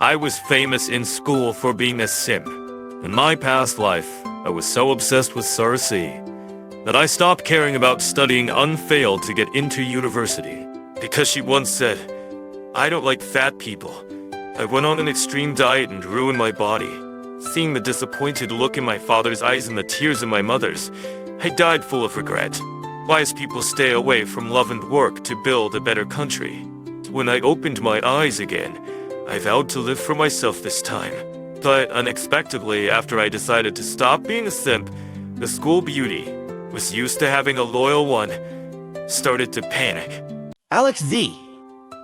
I was famous in school for being a simp. In my past life, I was so obsessed with Cersei that I stopped caring about studying unfailed to get into university. Because she once said, "I don't like fat people." I went on an extreme diet and ruined my body. Seeing the disappointed look in my father's eyes and the tears in my mother's, I died full of regret. Wise people stay away from love and work to build a better country. When I opened my eyes again, I vowed to live for myself this time. But unexpectedly, after I decided to stop being a simp, the school beauty, was used to having a loyal one, started to panic. Alex Z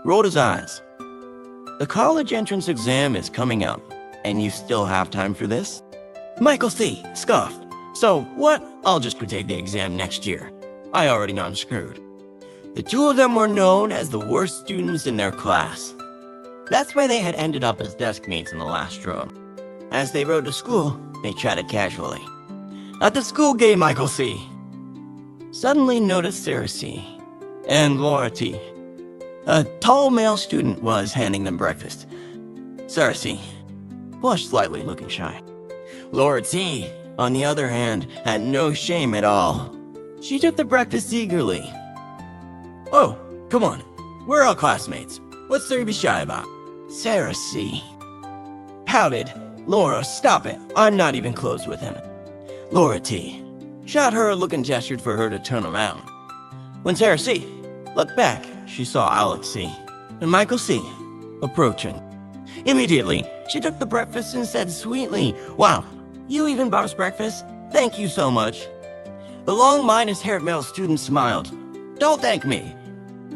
rolled his eyes. The college entrance exam is coming up, and you still have time for this? Michael C scoffed. So what? I'll just retake the exam next year. I already know I'm screwed. The two of them were known as the worst students in their class. That's why they had ended up as desk mates in the last row. As they rode to school, they chatted casually. At the school gate, Michael C suddenly noticed Sarah C and Laura T. A tall male student was handing them breakfast. Sarah C blushed slightly, looking shy. Laura T, on the other hand, had no shame at all. She took the breakfast eagerly. Oh, come on. We're all classmates. What's there to be shy about? Sarah C pouted. Laura, stop it. I'm not even close with him. Laura T shot her a look and gestured for her to turn around. When Sarah C looked back, she saw Alex C and Michael C approaching. Immediately, she took the breakfast and said sweetly, "Wow, you even bought us breakfast? Thank you so much." The long minus-haired male student smiled. "Don't thank me.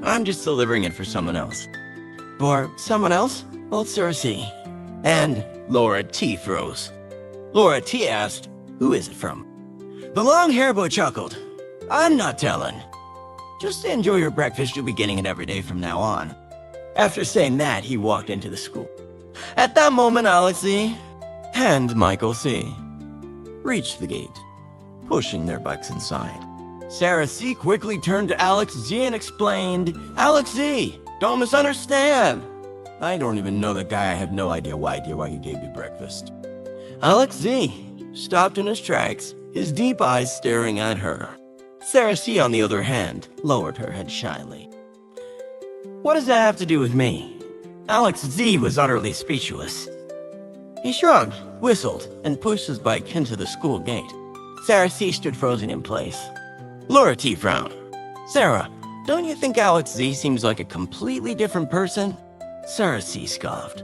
I'm just delivering it for someone else." For someone else? Both Sarah C and Laura T froze. Laura T asked, "Who is it from?" The long-haired boy chuckled. "I'm not telling. Just enjoy your breakfast. You'll be getting it every day from now on." After saying that, he walked into the school. At that moment, Alex C and Michael C reached the gate, pushing their bikes inside. Sarah C quickly turned to Alex Z and explained, "Alex Z, don't misunderstand. I don't even know the guy. I have no idea why he gave me breakfast." Alex Z stopped in his tracks, his deep eyes staring at her. Sarah C, on the other hand, lowered her head shyly. "What does that have to do with me?" Alex Z was utterly speechless. He shrugged, whistled, and pushed his bike into the school gate. Sarah C stood frozen in place. Laura T frowned. "Sarah, don't you think Alex Z seems like a completely different person?" Sarah C scoffed.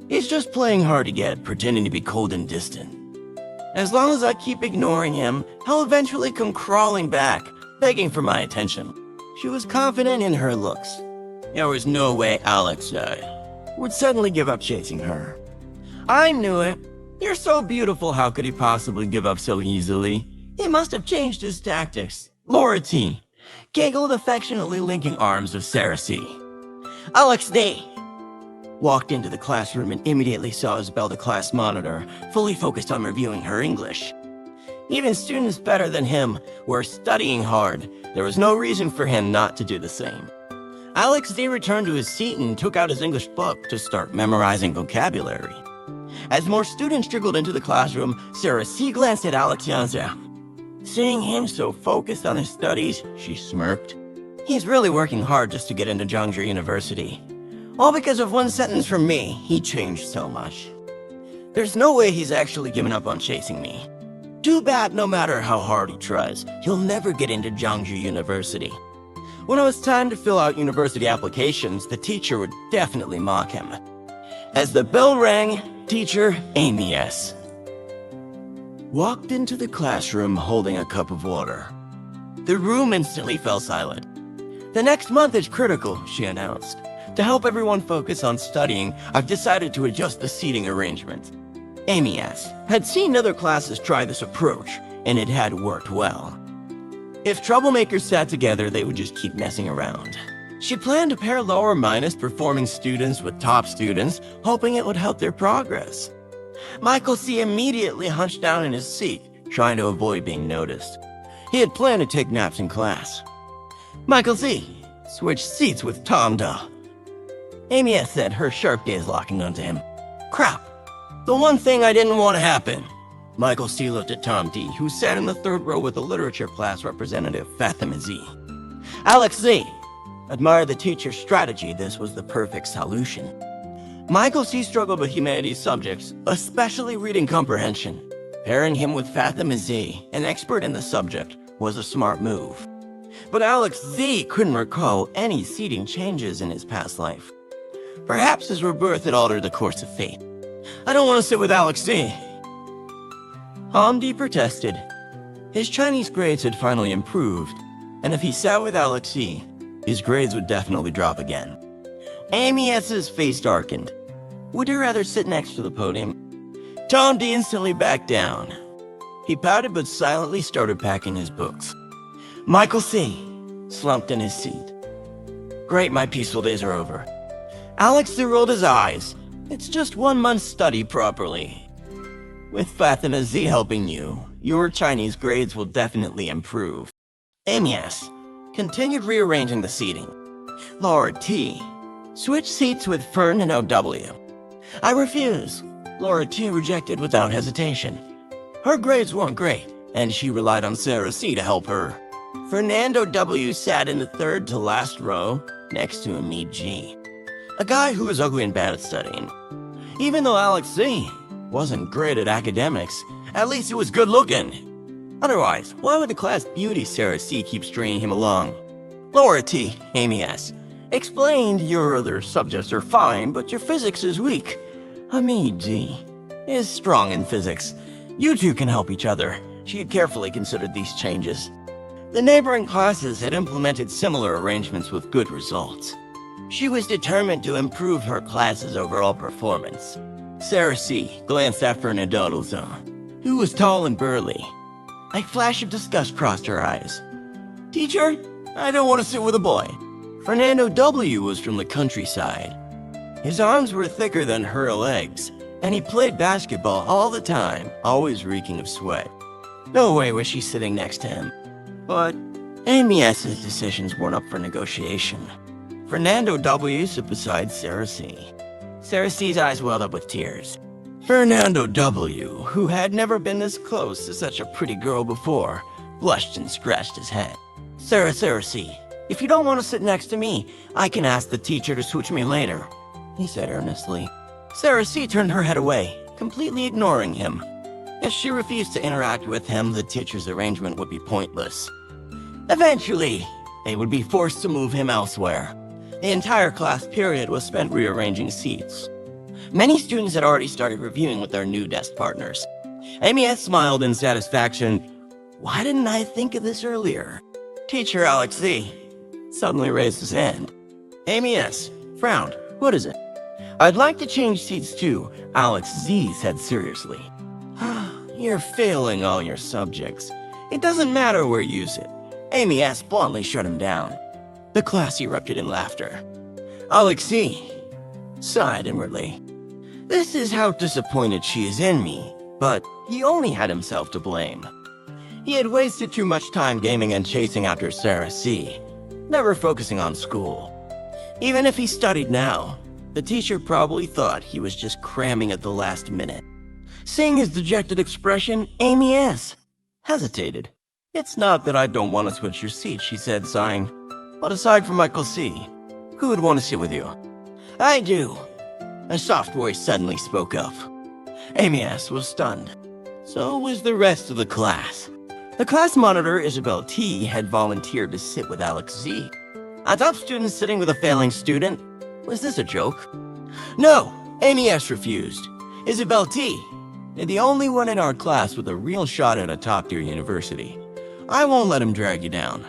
"He's just playing hard to get, pretending to be cold and distant. As long as I keep ignoring him, he'll eventually come crawling back, begging for my attention." She was confident in her looks. There was no way Alex would suddenly give up chasing her. "I knew it. You're so beautiful, how could he possibly give up so easily? He must have changed his tactics." Laura T giggled affectionately, linking arms with Sarah C. Alex D walked into the classroom and immediately saw Isabel, class monitor, fully focused on reviewing her English. Even students better than him were studying hard. There was no reason for him not to do the same. Alex D returned to his seat and took out his English book to start memorizing vocabulary. As more students trickled into the classroom, Sarah C glanced at Alex Yanza. Seeing him so focused on his studies, she smirked. He's really working hard just to get into Zhangzhou University. All because of one sentence from me, he changed so much. There's no way he's actually given up on chasing me. Too bad, no matter how hard he tries, he'll never get into Zhangzhou University. When it was time to fill out university applications, the teacher would definitely mock him. As the bell rang, teacher Amy S walked into the classroom holding a cup of water. The room instantly fell silent. "The next month is critical," she announced. "To help everyone focus on studying, I've decided to adjust the seating arrangement." Amy S had seen other classes try this approach, and it had worked well. If troublemakers sat together, they would just keep messing around. She planned to pair lower minus performing students with top students, hoping it would help their progress. Michael C immediately hunched down in his seat, trying to avoid being noticed. He had planned to take naps in class. Michael C switched seats with Tom Da. Amy S. said, her sharp gaze locking onto him. Crap! The one thing I didn't want to happen. Michael C. looked at Tom D., who sat in the third row with the literature class representative, Fatima Z. Alex Z. admired the teacher's strategy. This was the perfect solution. Michael C. struggled with humanities subjects, especially reading comprehension. Pairing him with Fatima Z., an expert in the subject, was a smart move. But Alex Z. couldn't recall any seating changes in his past life. Perhaps his rebirth had altered the course of fate. I don't want to sit with Alex Z. Tom D. protested. His Chinese grades had finally improved, and if he sat with Alex Z., his grades would definitely drop again. Amy S.'s face darkened. Would you rather sit next to the podium? Tom D. instantly backed down. He pouted but silently started packing his books. Michael C. slumped in his seat. Great, my peaceful days are over. Alex Z. rolled his eyes. It's just 1 month's study properly. With Fatima Z. helping you, your Chinese grades will definitely improve. Amy S. continued rearranging the seating. Laura T. switched seats with Fern and O.W. I refuse. Laura T. rejected without hesitation. Her grades weren't great, and she relied on Sarah C. to help her. Fernando W. sat in the third to last row, next to Amit G., a guy who was ugly and bad at studying. Even though Alex Z. wasn't great at academics, at least he was good looking. Otherwise, why would the class beauty Sarah C. keep stringing him along? Laura T., Amy S. explained your other subjects are fine, but your physics is weak. Amit G. is strong in physics. You two can help each other. She had carefully considered these changes. The neighboring classes had implemented similar arrangements with good results. She was determined to improve her class's overall performance. Sarah C. glanced at Fernando Z., who was tall and burly. A flash of disgust crossed her eyes. Teacher, I don't want to sit with a boy. Fernando W. was from the countryside. His arms were thicker than her legs, and he played basketball all the time, always reeking of sweat. No way was she sitting next to him. But Amy S.'s decisions weren't up for negotiation. Fernando W. stood beside Sarah C. Sarah C.'s eyes welled up with tears. Fernando W., who had never been this close to such a pretty girl before, blushed and scratched his head. Sarah C., if you don't want to sit next to me, I can ask the teacher to switch me later, he said earnestly. Sarah C. turned her head away, completely ignoring him. If she refused to interact with him, the teacher's arrangement would be pointless. Eventually, they would be forced to move him elsewhere. The entire class period was spent rearranging seats. Many students had already started reviewing with their new desk partners. Amy S. smiled in satisfaction. Why didn't I think of this earlier? Teacher Alex Z. suddenly raised his hand. Amy S. frowned. What is it? I'd like to change seats too, Alex Z. said seriously. You're failing all your subjects. It doesn't matter where you sit. Amy S. bluntly shut him down. The class erupted in laughter. Alex Z. sighed inwardly. This is how disappointed she is in me, but he only had himself to blame. He had wasted too much time gaming and chasing after Sarah C., never focusing on school. Even if he studied now, the teacher probably thought he was just cramming at the last minute. Seeing his dejected expression, Amy S. hesitated. It's not that I don't want to switch your seat, she said, sighing. But aside from Michael C., who would want to sit with you? I do. A soft voice suddenly spoke up. Amy S. was stunned. So was the rest of the class. The class monitor, Isabel T., had volunteered to sit with Alex Z. A top student sitting with a failing student? Was this a joke? No, Amy S. refused. Isabel T., the only one in our class with a real shot at a top-tier university. I won't let him drag you down.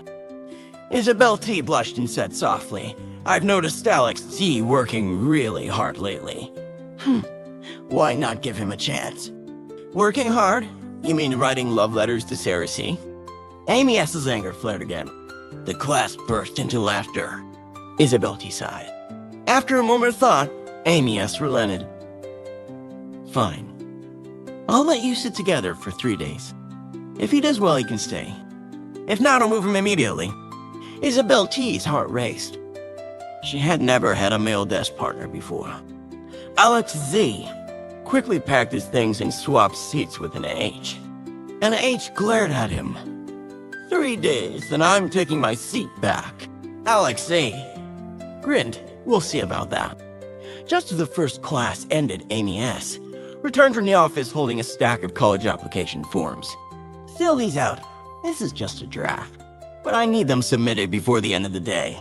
Isabel T. blushed and said softly, I've noticed Alex Z. working really hard lately. Why not give him a chance? Working hard? You mean writing love letters to Sarah C.? Amy S.'s anger flared again. The class burst into laughter. Isabel T. sighed. After a moment of thought, Amy S. relented. Fine. I'll let you sit together for 3 days. If he does well, he can stay. If not, I'll move him immediately. Isabel T.'s heart raced. She had never had a male desk partner before. Alex Z quickly packed his things and swapped seats with an H. And H glared at him. 3 days, and I'm taking my seat back. Alex Z grinned. We'll see about that. Just as the first class ended, Amy S. returned from the office holding a stack of college application forms. Fill these out. This is just a draft, but I need them submitted before the end of the day.